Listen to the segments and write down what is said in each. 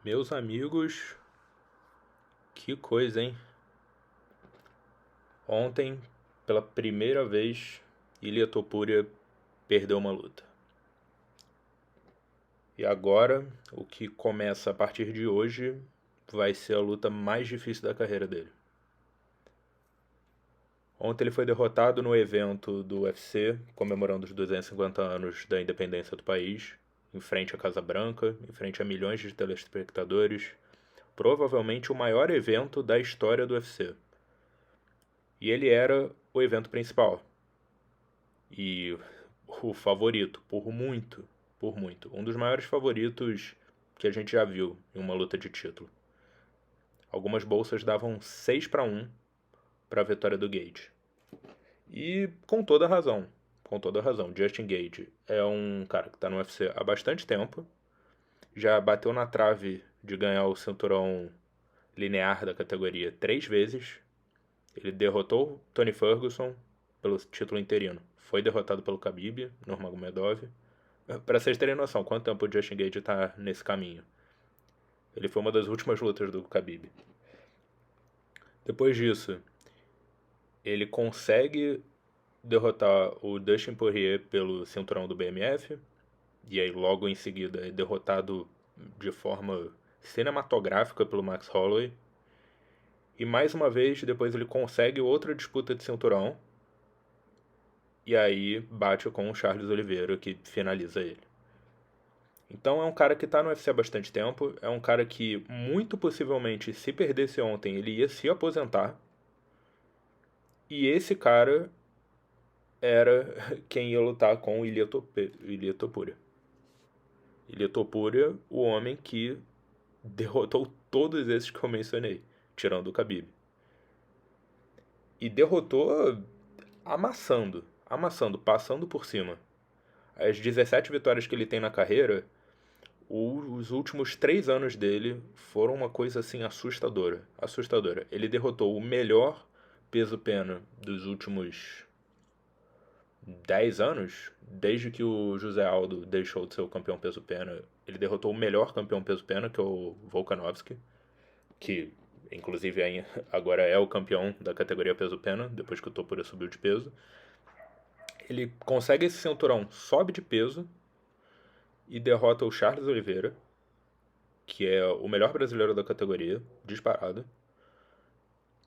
Meus amigos, que coisa, hein? Ontem, pela primeira vez, Ilia Topuria perdeu uma luta. E agora, o que começa a partir de hoje vai ser a luta mais difícil da carreira dele. Ontem ele foi derrotado no evento do UFC, comemorando os 250 anos da independência do país, em frente à Casa Branca, em frente a milhões de telespectadores. Provavelmente o maior evento da história do UFC. E ele era o evento principal. E o favorito, por muito. Um dos maiores favoritos que a gente já viu em uma luta de título. Algumas bolsas davam 6-1 para a vitória do Gage. E com toda razão. Com toda razão. Justin Gage é um cara que está no UFC há bastante tempo. Já bateu na trave de ganhar o cinturão linear da categoria 3 vezes. Ele derrotou Tony Ferguson pelo título interino. Foi derrotado pelo Khabib, Nurmagomedov. Para vocês terem noção, quanto tempo o Justin Gage tá nesse caminho. Ele foi uma das últimas lutas do Khabib. Depois disso, ele consegue derrotar o Dustin Poirier pelo cinturão do BMF. E aí, logo em seguida, é derrotado de forma cinematográfica pelo Max Holloway. E mais uma vez, depois ele consegue outra disputa de cinturão. E aí bate com o Charles Oliveira, que finaliza ele. Então é um cara que tá no UFC há bastante tempo. É um cara que, muito possivelmente, se perdesse ontem, ele ia se aposentar. E esse cara era quem ia lutar com o Ilia Topuria. Ilia Topuria, o homem que derrotou todos esses que eu mencionei, tirando o Khabib. E derrotou amassando, amassando, passando por cima. As 17 vitórias que ele tem na carreira, os últimos 3 anos dele foram uma coisa assim assustadora. Assustadora. Ele derrotou o melhor peso-pena dos últimos 10 anos, desde que o José Aldo deixou de ser o campeão peso-pena. Ele derrotou o melhor campeão peso-pena, que é o Volkanovski, que inclusive agora é o campeão da categoria peso-pena, depois que o Topuria subiu de peso. Ele consegue esse cinturão, sobe de peso e derrota o Charles Oliveira, que é o melhor brasileiro da categoria, disparado,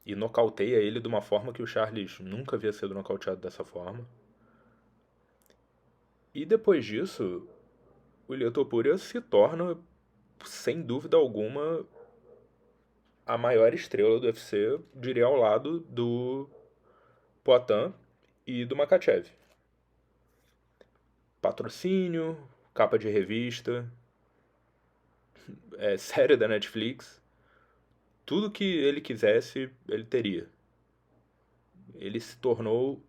e nocauteia ele de uma forma que o Charles nunca havia sido nocauteado dessa forma. E depois disso, o Ilia Topuria se torna, sem dúvida alguma, a maior estrela do UFC, diria ao lado do Poatan e do Makhachev. Patrocínio, capa de revista, série da Netflix, tudo que ele quisesse, ele teria. Ele se tornou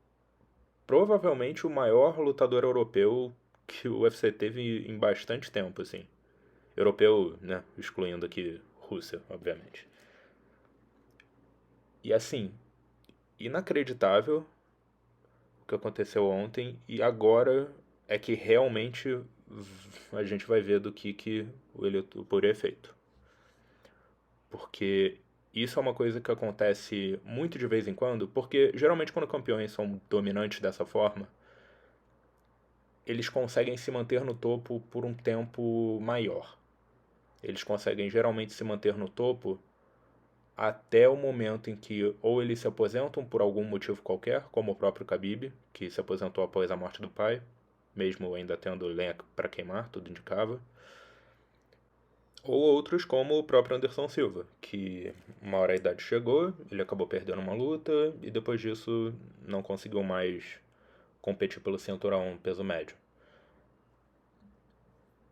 provavelmente o maior lutador europeu que o UFC teve em bastante tempo, assim. Europeu, né? Excluindo aqui Rússia, obviamente. E assim, inacreditável o que aconteceu ontem. E agora é que realmente a gente vai ver do que o Elito Poirier é feito. Porque isso é uma coisa que acontece muito de vez em quando, porque geralmente quando campeões são dominantes dessa forma, eles conseguem se manter no topo por um tempo maior. Eles conseguem geralmente se manter no topo até o momento em que ou eles se aposentam por algum motivo qualquer, como o próprio Khabib, que se aposentou após a morte do pai, mesmo ainda tendo lenha para queimar, tudo indicava, ou outros como o próprio Anderson Silva, que uma hora a idade chegou, ele acabou perdendo uma luta e depois disso não conseguiu mais competir pelo cinturão peso médio.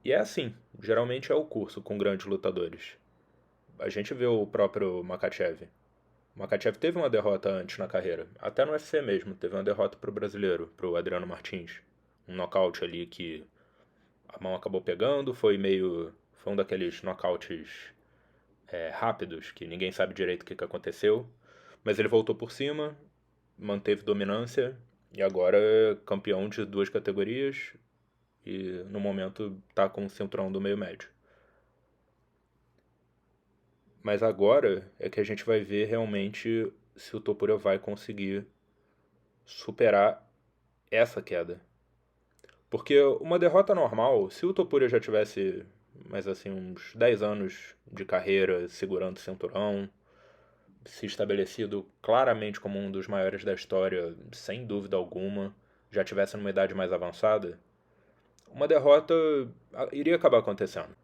E é assim, geralmente é o curso com grandes lutadores. A gente vê o próprio Makhachev. O Makhachev teve uma derrota antes na carreira, até no UFC mesmo, teve uma derrota pro brasileiro, pro Adriano Martins. Um nocaute ali que a mão acabou pegando, foi um daqueles nocautes rápidos, que ninguém sabe direito o que aconteceu. Mas ele voltou por cima, manteve dominância e agora é campeão de 2 categorias e no momento tá com o cinturão do meio médio. Mas agora é que a gente vai ver realmente se o Topuria vai conseguir superar essa queda. Porque uma derrota normal, se o Topuria já tivesse, mais assim, uns 10 anos de carreira segurando o cinturão, se estabelecido claramente como um dos maiores da história, sem dúvida alguma, já tivesse numa idade mais avançada, uma derrota iria acabar acontecendo.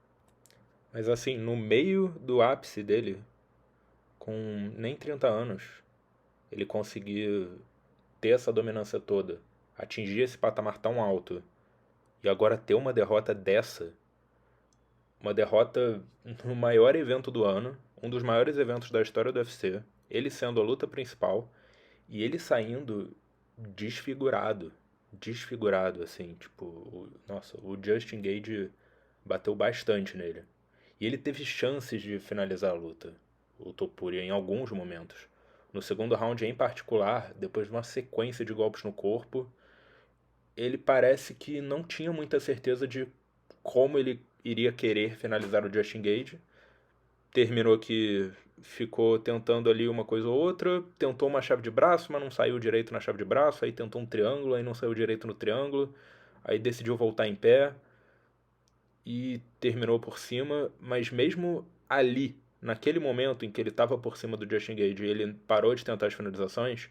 Mas assim, no meio do ápice dele, com nem 30 anos, ele conseguir ter essa dominância toda, atingir esse patamar tão alto, e agora ter uma derrota dessa, uma derrota no maior evento do ano, um dos maiores eventos da história do UFC, ele sendo a luta principal, e ele saindo desfigurado, desfigurado, assim, tipo, nossa, o Justin Gage bateu bastante nele. E ele teve chances de finalizar a luta, o Topuria, em alguns momentos. No segundo round em particular, depois de uma sequência de golpes no corpo, ele parece que não tinha muita certeza de como ele iria querer finalizar o Justin Gage. Terminou que ficou tentando ali uma coisa ou outra, tentou uma chave de braço, mas não saiu direito na chave de braço, aí tentou um triângulo, aí não saiu direito no triângulo, aí decidiu voltar em pé e terminou por cima, mas mesmo ali, naquele momento em que ele estava por cima do Justin Gage e ele parou de tentar as finalizações,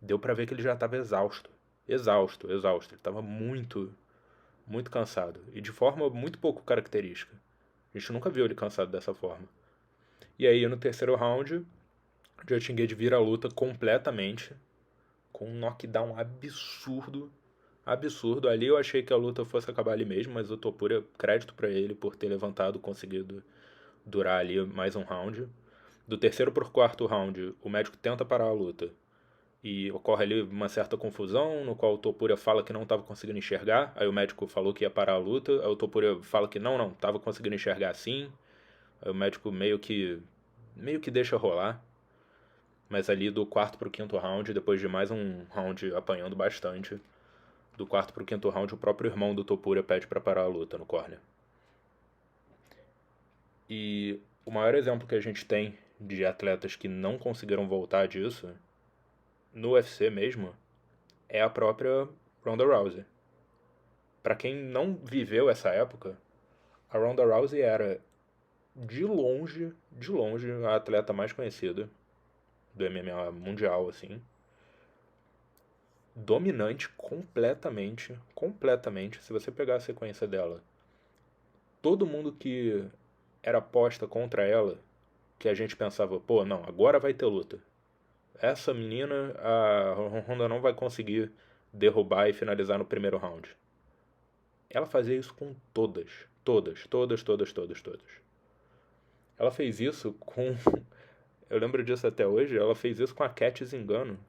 deu pra ver que ele já estava exausto. Exausto, exausto. Ele estava muito, muito cansado. E de forma muito pouco característica. A gente nunca viu ele cansado dessa forma. E aí, no terceiro round, Justin Gage vira a luta completamente, com um knockdown absurdo. Absurdo. Ali eu achei que a luta fosse acabar ali mesmo, mas eu tô pura crédito pra ele por ter levantado, conseguido durar ali mais um round. Do terceiro pro quarto round, o médico tenta parar a luta. E ocorre ali uma certa confusão, no qual o Topuria fala que não estava conseguindo enxergar. Aí o médico falou que ia parar a luta. Aí o Topuria fala que não, estava conseguindo enxergar sim. Aí o médico meio que deixa rolar. Mas ali do quarto pro quinto round, depois de mais um round apanhando bastante, do quarto pro quinto round, o próprio irmão do Topuria pede para parar a luta no corner. E o maior exemplo que a gente tem de atletas que não conseguiram voltar disso, no UFC mesmo, é a própria Ronda Rousey. Para quem não viveu essa época, a Ronda Rousey era de longe a atleta mais conhecida do MMA mundial, assim. Dominante completamente, completamente. Se você pegar a sequência dela, todo mundo que era aposta contra ela, que a gente pensava, pô, não, agora vai ter luta. Essa menina, a Ronda não vai conseguir derrubar e finalizar no primeiro round. Ela fazia isso com todas. Todas, todas, todas, todas, todas. Ela fez isso com. Eu lembro disso até hoje. Ela fez isso com a Cat Zingano,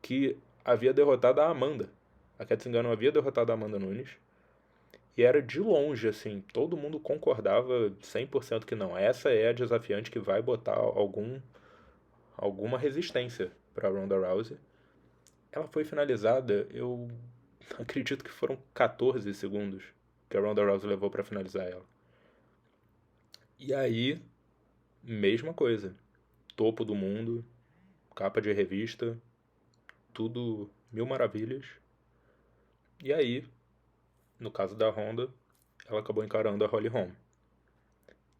que havia derrotado a Amanda. A Cat Zingano havia derrotado a Amanda Nunes. E era de longe, assim. Todo mundo concordava 100% que não. Essa é a desafiante que vai botar alguma resistência para Ronda Rousey. Ela foi finalizada, eu acredito que foram 14 segundos que a Ronda Rousey levou para finalizar ela. E aí, mesma coisa. Topo do mundo, capa de revista, tudo mil maravilhas. E aí, no caso da Honda, ela acabou encarando a Holly Holm,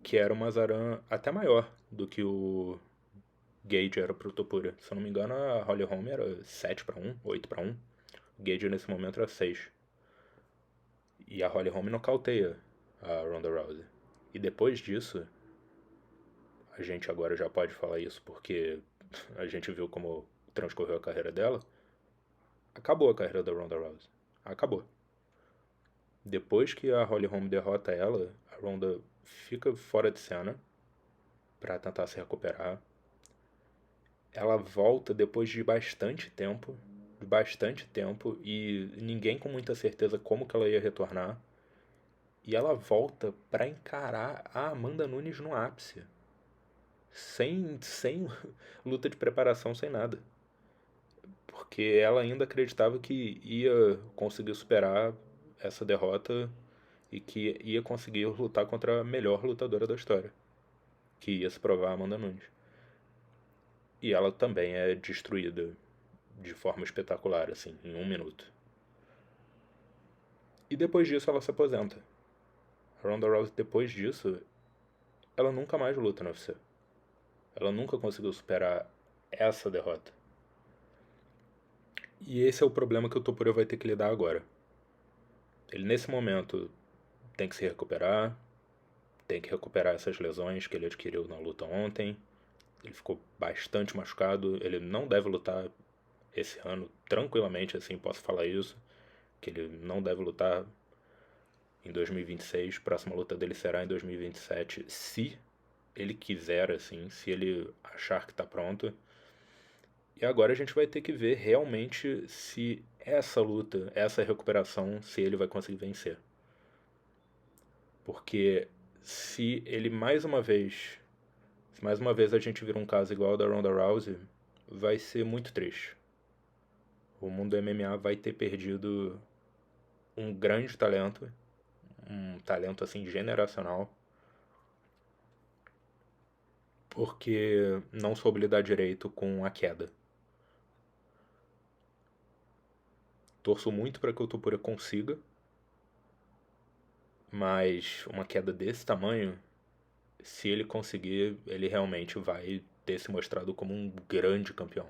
que era uma Zaran até maior do que o Gage era pro Topuria. Se eu não me engano, a Holly Holm era 7-1, 8-1. O Gage nesse momento era 6. E a Holly Holm nocauteia a Ronda Rousey. E depois disso, a gente agora já pode falar isso porque a gente viu como transcorreu a carreira dela. Acabou a carreira da Ronda Rousey. Acabou. Depois que a Holly Holm derrota ela, a Ronda fica fora de cena para tentar se recuperar. Ela volta depois de bastante tempo e ninguém com muita certeza como que ela ia retornar. E ela volta para encarar a Amanda Nunes no ápice, sem luta de preparação, sem nada. Porque ela ainda acreditava que ia conseguir superar essa derrota e que ia conseguir lutar contra a melhor lutadora da história. que ia se provar a Amanda Nunes. E ela também é destruída de forma espetacular, assim, em 1 minuto. E depois disso ela se aposenta. A Ronda Rousey, depois disso, ela nunca mais luta no UFC. Ela nunca conseguiu superar essa derrota. E esse é o problema que o Topuria vai ter que lidar agora. Ele, nesse momento, tem que se recuperar, tem que recuperar essas lesões que ele adquiriu na luta ontem. Ele ficou bastante machucado, ele não deve lutar esse ano tranquilamente, assim, posso falar isso, que ele não deve lutar em 2026, a próxima luta dele será em 2027, se ele quiser, assim, se ele achar que tá pronto. E agora a gente vai ter que ver realmente se essa luta, essa recuperação, se ele vai conseguir vencer. Porque se mais uma vez a gente vir um caso igual ao da Ronda Rousey, vai ser muito triste. O mundo do MMA vai ter perdido um grande talento, um talento assim generacional, porque não soube lidar direito com a queda. Torço muito para que o Topuria consiga, mas uma queda desse tamanho, se ele conseguir, ele realmente vai ter se mostrado como um grande campeão.